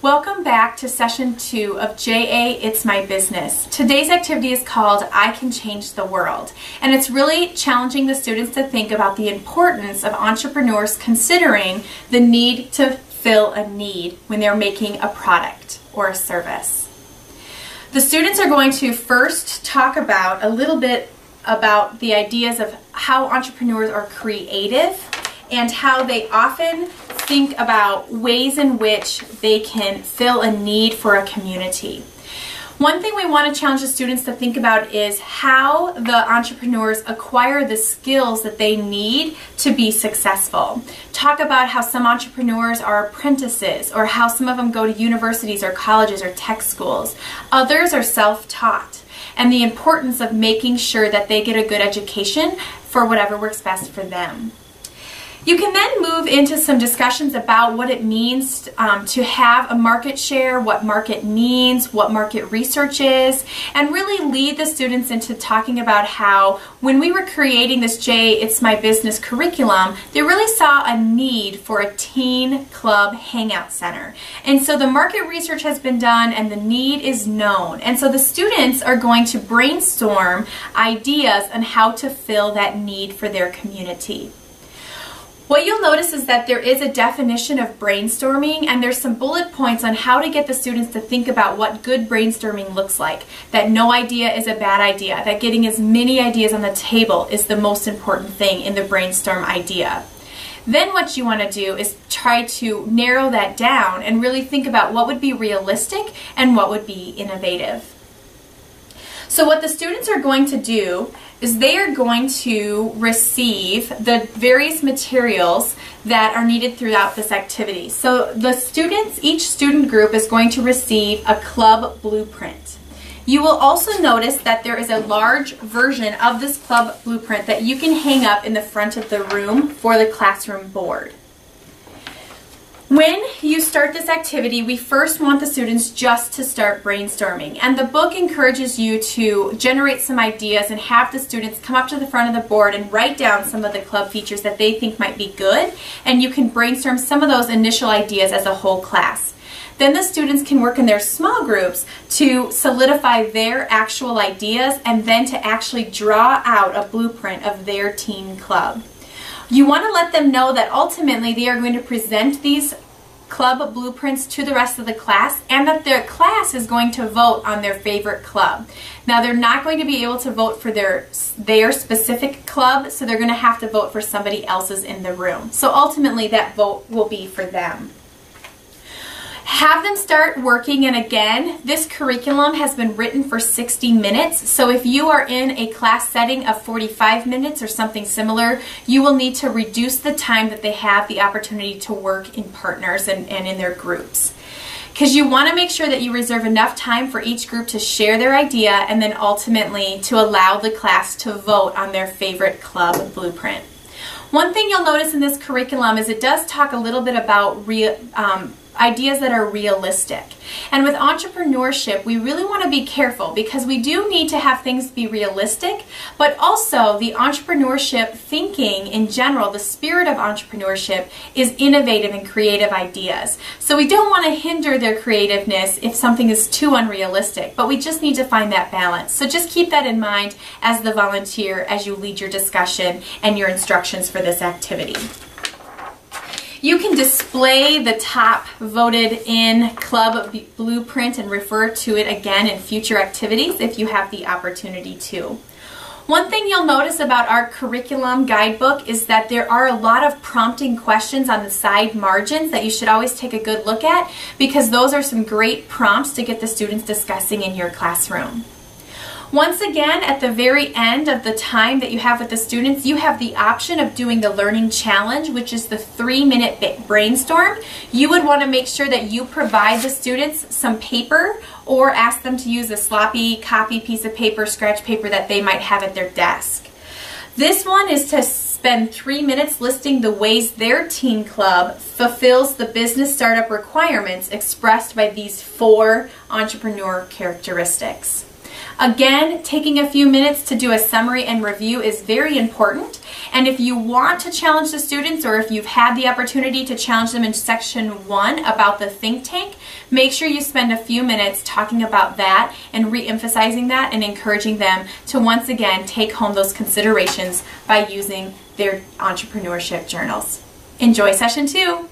Welcome back to session 2 of JA It's My Business. Today's activity is called I Can Change the World, and it's really challenging the students to think about the importance of entrepreneurs considering the need to fill a need when they're making a product or a service. The students are going to first talk about a little bit about the ideas of how entrepreneurs are creative and how they often think about ways in which they can fill a need for a community. One thing we want to challenge the students to think about is how the entrepreneurs acquire the skills that they need to be successful. Talk about how some entrepreneurs are apprentices, or how some of them go to universities or colleges or tech schools. Others are self-taught, and the importance of making sure that they get a good education for whatever works best for them. You can then move into some discussions about what it means to have a market share, what market means, what market research is, and really lead the students into talking about how when we were creating this JA It's My Business curriculum, they really saw a need for a teen club hangout center. And so the market research has been done and the need is known. And so the students are going to brainstorm ideas on how to fill that need for their community. What you'll notice is that there is a definition of brainstorming, and there's some bullet points on how to get the students to think about what good brainstorming looks like. That no idea is a bad idea, that getting as many ideas on the table is the most important thing in the brainstorm idea. Then what you want to do is try to narrow that down and really think about what would be realistic and what would be innovative. So what the students are going to do is they are going to receive the various materials that are needed throughout this activity. So the students, each student group is going to receive a club blueprint. You will also notice that there is a large version of this club blueprint that you can hang up in the front of the room for the classroom board. When you start this activity, we first want the students just to start brainstorming, and the book encourages you to generate some ideas and have the students come up to the front of the board and write down some of the club features that they think might be good, and you can brainstorm some of those initial ideas as a whole class. Then the students can work in their small groups to solidify their actual ideas and then to actually draw out a blueprint of their teen club. You want to let them know that ultimately they are going to present these club blueprints to the rest of the class, and that their class is going to vote on their favorite club. Now, they're not going to be able to vote for their specific club, so they're going to have to vote for somebody else's in the room. So ultimately that vote will be for them. Have them start working, and again, this curriculum has been written for 60 minutes, so if you are in a class setting of 45 minutes or something similar, you will need to reduce the time that they have the opportunity to work in partners and in their groups. Because you want to make sure that you reserve enough time for each group to share their idea and then ultimately to allow the class to vote on their favorite club blueprint. One thing you'll notice in this curriculum is it does talk a little bit about ideas that are realistic. And with entrepreneurship, we really want to be careful because we do need to have things be realistic, but also the entrepreneurship thinking in general, the spirit of entrepreneurship is innovative and creative ideas. So we don't want to hinder their creativeness if something is too unrealistic, but we just need to find that balance. So just keep that in mind as the volunteer as you lead your discussion and your instructions for this activity. You can display the top voted in club blueprint and refer to it again in future activities if you have the opportunity to. One thing you'll notice about our curriculum guidebook is that there are a lot of prompting questions on the side margins that you should always take a good look at, because those are some great prompts to get the students discussing in your classroom. Once again, at the very end of the time that you have with the students, you have the option of doing the learning challenge, which is the 3-minute brainstorm. You would want to make sure that you provide the students some paper or ask them to use a sloppy copy piece of paper, scratch paper that they might have at their desk. This one is to spend 3 minutes listing the ways their teen club fulfills the business startup requirements expressed by these 4 entrepreneur characteristics. Again, taking a few minutes to do a summary and review is very important. And if you want to challenge the students, or if you've had the opportunity to challenge them in section 1 about the think tank, make sure you spend a few minutes talking about that and re-emphasizing that and encouraging them to once again take home those considerations by using their entrepreneurship journals. Enjoy session 2.